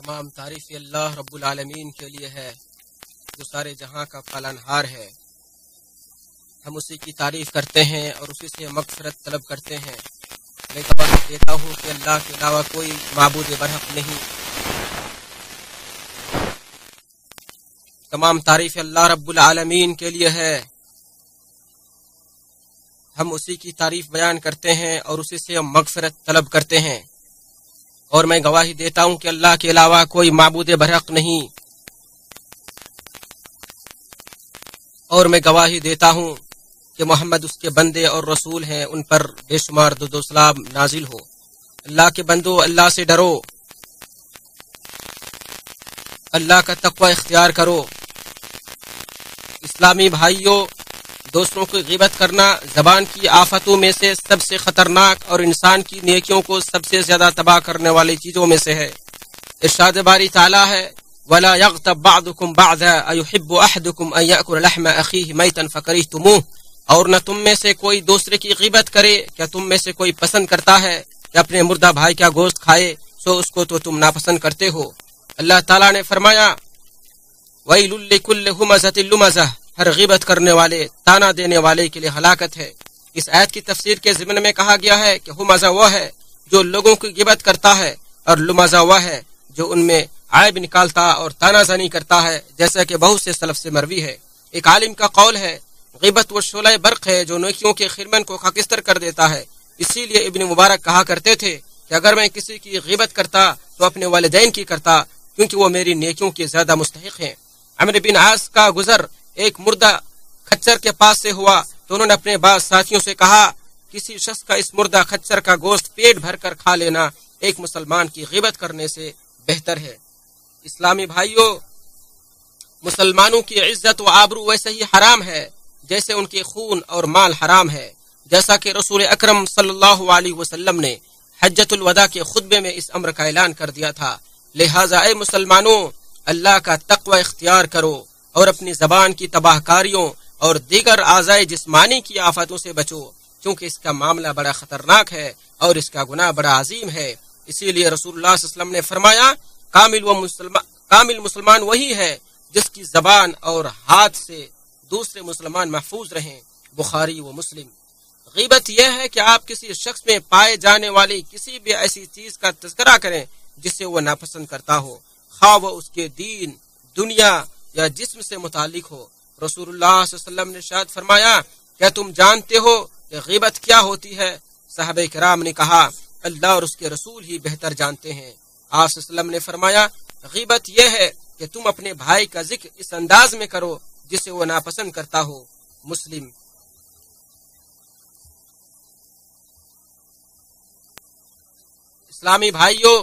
تمام تعریف اللہ رب العالمین کے لیے ہے جو سارے جہاں کا پالنہار ہے۔ ہم اسی کی تعریف کرتے ہیں اور اسی سے مغفرت طلب کرتے ہیں۔ میں گواہی دیتا ہوں کہ اللہ کے علاوہ کوئی معبود برحق نہیں۔ تمام تعریف اللہ رب العالمین کے لیے ہے۔ ہم اسی کی تعریف بیان کرتے ہیں اور اسی سے مغفرت طلب کرتے ہیں، اور میں گواہی دیتا ہوں کہ اللہ کے علاوہ کوئی معبود برحق نہیں، اور میں گواہی دیتا ہوں کہ محمد اس کے بندے اور رسول ہیں، ان پر بے شمار درود و سلام نازل ہو۔ اللہ کے بندو، اللہ سے ڈرو، اللہ کا تقوی اختیار کرو۔ اسلامی بھائیوں، دوسروں کی غیبت کرنا زبان کی آفتوں میں سے سب سے خطرناک اور انسان کی نیکیوں کو سب سے زیادہ تباہ کرنے والی چیزوں میں سے ہے۔ ارشاد باری تعالیٰ ہے وَلَا يَغْتَبْ بَعْضُكُمْ بَعْضًا أَيُحِبُّ أَحَدُكُمْ أَن يَأْكُلَ لَحْمَ أَخِيهِ مَيْتًا فَكَرِهْتُمُوهُ، اور نہ تم میں سے کوئی دوسرے کی غیبت کرے، کیا تم میں سے کوئی پسند کرتا ہے کہ اپنے مردہ بھائی کا گوشت کھائے، سو اس کو تو تم ناپسند کرتے ہو۔ اللہ تعالیٰ نے فرمایا وَيْلٌ لِّكُلِّ هُمَزَةٍ لُمَزَةٍ، ہر غیبت کرنے والے، تانا دینے والے کے لیے ہلاکت ہے۔ اس آیت کی تفسیر کے ضمن میں کہا گیا ہے کہ ہمزہ وہ ہے جو لوگوں کی غیبت کرتا ہے، اور لمزہ وہ ہے جو ان میں عیب نکالتا اور تانا زنی کرتا ہے، جیسا کہ بہت سے سلف سے مروی ہے۔ ایک عالم کا قول ہے غیبت وہ شعلہ برق ہے جو نیکیوں کے خرمن کو خاکستر کر دیتا ہے۔ اسی لیے ابن مبارک کہا کرتے تھے کہ اگر میں کسی کی غیبت کرتا تو اپنے والدین کی کرتا، کیونکہ وہ میری نیکیوں کے زیادہ مستحق ہیں۔ عمرو بن عاص کا گزر ایک مردہ خچر کے پاس سے ہوا تو انہوں نے اپنے بعض ساتھیوں سے کہا کسی شخص کا اس مردہ خچر کا گوشت پیٹ بھر کر کھا لینا ایک مسلمان کی غیبت کرنے سے بہتر ہے۔ اسلامی بھائیوں، مسلمانوں کی عزت و آبرو ویسے ہی حرام ہے جیسے ان کے خون اور مال حرام ہے، جیسا کہ رسول اکرم صلی اللہ علیہ وسلم نے حجۃ الوداع کے خطبے میں اس امر کا اعلان کر دیا تھا۔ لہٰذا اے مسلمانوں، اللہ کا تقوی اختیار کرو اور اپنی زبان کی تباہ کاریوں اور دیگر اعضائے جسمانی کی آفتوں سے بچو، کیونکہ اس کا معاملہ بڑا خطرناک ہے اور اس کا گناہ بڑا عظیم ہے۔ اسی لیے رسول اللہ صلی اللہ علیہ وسلم نے فرمایا کامل مسلمان وہی ہے جس کی زبان اور ہاتھ سے دوسرے مسلمان محفوظ رہیں، بخاری و مسلم۔ غیبت یہ ہے کہ آپ کسی شخص میں پائے جانے والی کسی بھی ایسی چیز کا تذکرہ کریں جس سے وہ ناپسند کرتا ہو، خواہ وہ اس کے دین، دنیا یا جسم سے متعلق ہو۔ رسول اللہ صلی اللہ علیہ وسلم نے ارشاد فرمایا کیا تم جانتے ہو کہ غیبت کیا ہوتی ہے؟ صحابہ کرام نے کہا اللہ اور اس کے رسول ہی بہتر جانتے ہیں۔ آپ صلی اللہ علیہ وسلم نے فرمایا غیبت یہ ہے کہ تم اپنے بھائی کا ذکر اس انداز میں کرو جسے وہ ناپسند کرتا ہو، مسلم۔ اسلامی بھائیوں،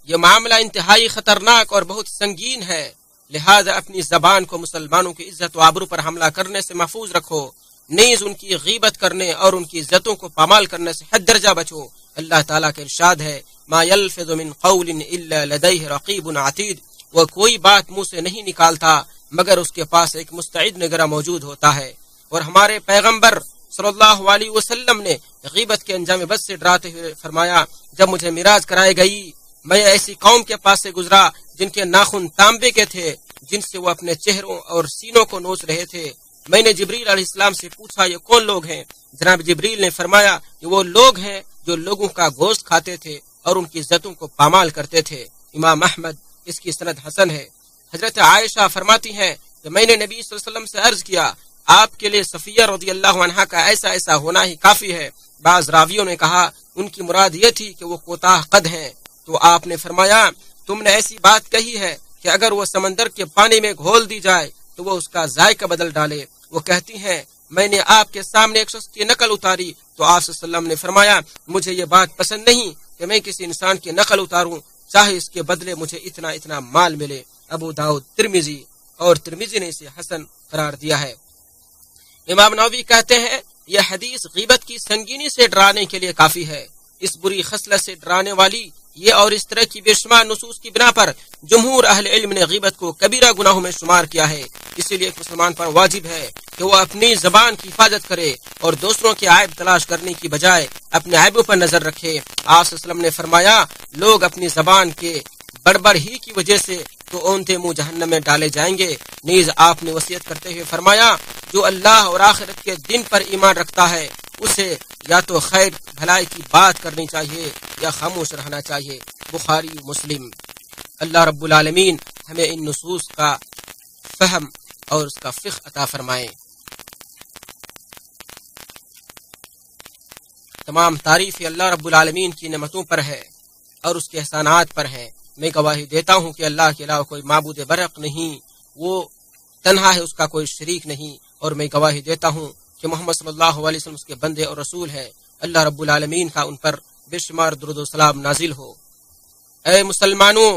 یہ معاملہ انتہائی خطرناک اور بہت سنگین ہے، لہذا اپنی زبان کو مسلمانوں کی عزت و آبرو پر حملہ کرنے سے محفوظ رکھو، نیز ان کی غیبت کرنے اور ان کی عزتوں کو پامال کرنے سے حد درجہ بچو۔ اللہ تعالیٰ کا ارشاد ہے ما یلفظ من قول الا لدیہ رقیب عتید، وہ کوئی بات منہ سے نہیں نکالتا مگر اس کے پاس ایک مستعد نگراں موجود ہوتا ہے۔ اور ہمارے پیغمبر صلی اللہ علیہ وسلم نے غیبت کے انجام بد سے ڈراتے ہوئے فرمایا جب مجھے معراج کرائی گئی، میں ایسی قوم کے پاس سے گزرا جن کے ناخن تانبے کے تھے، جن سے وہ اپنے چہروں اور سینوں کو نوچ رہے تھے۔ میں نے جبریل علیہ السلام سے پوچھا یہ کون لوگ ہیں؟ جناب جبریل نے فرمایا کہ وہ لوگ ہیں جو لوگوں کا گوشت کھاتے تھے اور ان کی عزتوں کو پامال کرتے تھے۔ امام احمد اس کی سند حسن ہے۔ حضرت عائشہ فرماتی ہیں کہ میں نے نبی صلی اللہ علیہ وسلم سے عرض کیا آپ کے لیے صفیہ رضی اللہ عنہا کا ایسا ہونا ہی کافی ہے۔ بعض راویوں نے کہا ان کی مراد یہ تھی کہ وہ کوتاہ قد ہیں، تو آپ نے فرمایا تم نے ایسی بات کہی ہے کہ اگر وہ سمندر کے پانی میں گھول دی جائے تو وہ اس کا ذائقہ بدل ڈالے۔ وہ کہتی ہیں میں نے آپ کے سامنے ایک شخص کی نقل اتاری تو آپ صلی اللہ علیہ وسلم نے فرمایا مجھے یہ بات پسند نہیں کہ میں کسی انسان کی نقل اتاروں چاہے اس کے بدلے مجھے اتنا مال ملے۔ ابو داؤد، ترمذی، اور ترمذی نے اسے حسن قرار دیا ہے۔ امام نووی کہتے ہیں یہ حدیث غیبت کی سنگینی سے ڈرانے کے لیے کافی ہے۔ اس بری خصلت سے ڈرانے والی یہ اور اس طرح کی بے شمار نصوص کی بنا پر جمہور اہل علم نے غیبت کو کبیرہ گناہوں میں شمار کیا ہے۔ اسی لیے ایک مسلمان پر واجب ہے کہ وہ اپنی زبان کی حفاظت کرے اور دوسروں کے عیب تلاش کرنے کی بجائے اپنے عیبوں پر نظر رکھے۔ آپ صلی اللہ علیہ وسلم نے فرمایا لوگ اپنی زبان کے بڑبڑ ہی کی وجہ سے تو اونتے منہ جہنم میں ڈالے جائیں گے۔ نیز آپ نے وصیت کرتے ہوئے فرمایا جو اللہ اور آخرت کے دن پر ایمان رکھتا ہے اسے یا تو خیر بھلائی کی بات کرنی چاہیے یا خاموش رہنا چاہیے۔ بخاری مسلم۔ اللہ رب العالمین ہمیں ان نصوص کا فہم اور اس کا فقہ عطا فرمائے۔ تمام تعریف اللہ رب العالمین کی نعمتوں پر ہے اور اس کے احسانات پر ہے۔ میں گواہی دیتا ہوں کہ اللہ کے علاوہ کوئی معبود برحق نہیں، وہ تنہا ہے، اس کا کوئی شریک نہیں، اور میں گواہی دیتا ہوں کہ محمد صلی اللہ علیہ وسلم اس کے بندے اور رسول ہے۔ اللہ رب العالمین کا ان پر بے شمار درود و سلام نازل ہو۔ اے مسلمانوں،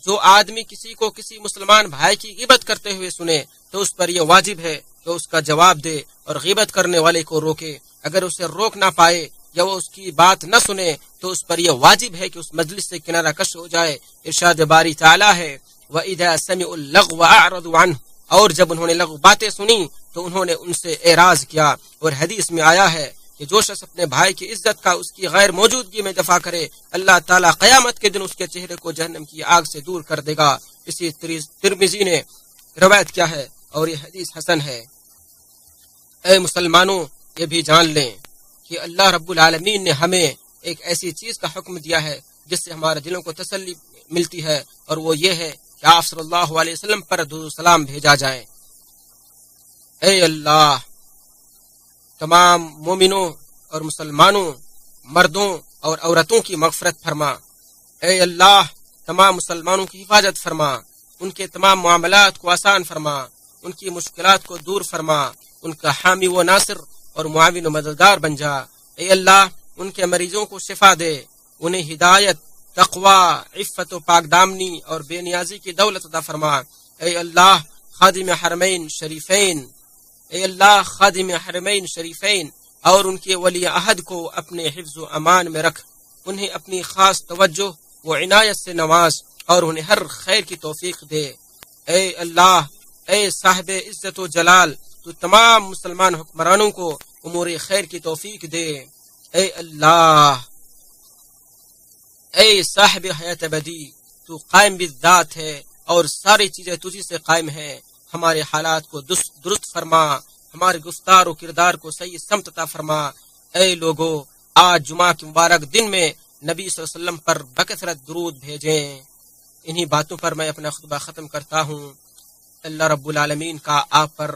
جو آدمی کسی کو کسی مسلمان بھائی کی غیبت کرتے ہوئے سنے تو اس پر یہ واجب ہے کہ اس کا جواب دے اور غیبت کرنے والے کو روکے۔ اگر اسے روک نہ پائے یا وہ اس کی بات نہ سنے تو اس پر یہ واجب ہے کہ اس مجلس سے کنارہ کش ہو جائے۔ ارشاد باری تعالی ہے وَإِذَا سَمِعُوا اللَّغْوَ أَعْرَضُوا عَنْهُ، اور جب انہوں نے لغو باتیں سنی تو انہوں نے ان سے اعراض کیا۔ اور حدیث میں آیا ہے کہ جو شخص اپنے بھائی کی عزت کا اس کی غیر موجودگی میں دفاع کرے اللہ تعالیٰ قیامت کے دن اس کے چہرے کو جہنم کی آگ سے دور کر دے گا۔ اسی ترمذی نے روایت کیا ہے اور یہ حدیث حسن ہے۔ اے مسلمانوں، یہ بھی جان لیں کہ اللہ رب العالمین نے ہمیں ایک ایسی چیز کا حکم دیا ہے جس سے ہمارے دلوں کو تسلی ملتی ہے، اور وہ یہ ہے کہ آپ صلی اللہ علیہ وسلم پر درود و سلام بھیجا جائے۔ اے اللہ، تمام مومنوں اور مسلمانوں، مردوں اور عورتوں کی مغفرت فرما۔ اے اللہ، تمام مسلمانوں کی حفاظت فرما، ان کے تمام معاملات کو آسان فرما، ان کی مشکلات کو دور فرما، ان کا حامی و ناصر اور معاون و مددگار بن جا۔ اے اللہ، ان کے مریضوں کو شفا دے، انہیں ہدایت، تقوی، عفت و پاک دامنی اور بے نیازی کی دولت عطا فرما۔ اے اللہ، خادم حرمین شریفین، اے اللہ خادم حرمین شریفین اور ان کے ولی عہد کو اپنے حفظ و امان میں رکھ، انہیں اپنی خاص توجہ و عنایت سے نواز اور انہیں ہر خیر کی توفیق دے۔ اے اللہ، اے صاحب عزت و جلال، تو تمام مسلمان حکمرانوں کو امور خیر کی توفیق دے۔ اے اللہ، اے صاحب حیات ابدی، تو قائم بالذات ہے اور ساری چیزیں تجھی سے قائم ہیں۔ ہمارے حالات کو درست فرما، ہمارے گفتار و کردار کو صحیح سمت عطا فرما۔ اے لوگو، آج جمعہ کے مبارک دن میں نبی صلی اللہ علیہ وسلم پر بکثرت درود بھیجیں۔ انہی باتوں پر میں اپنا خطبہ ختم کرتا ہوں۔ اللہ رب العالمین کا آپ پر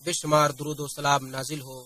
بے شمار درود و سلام نازل ہو۔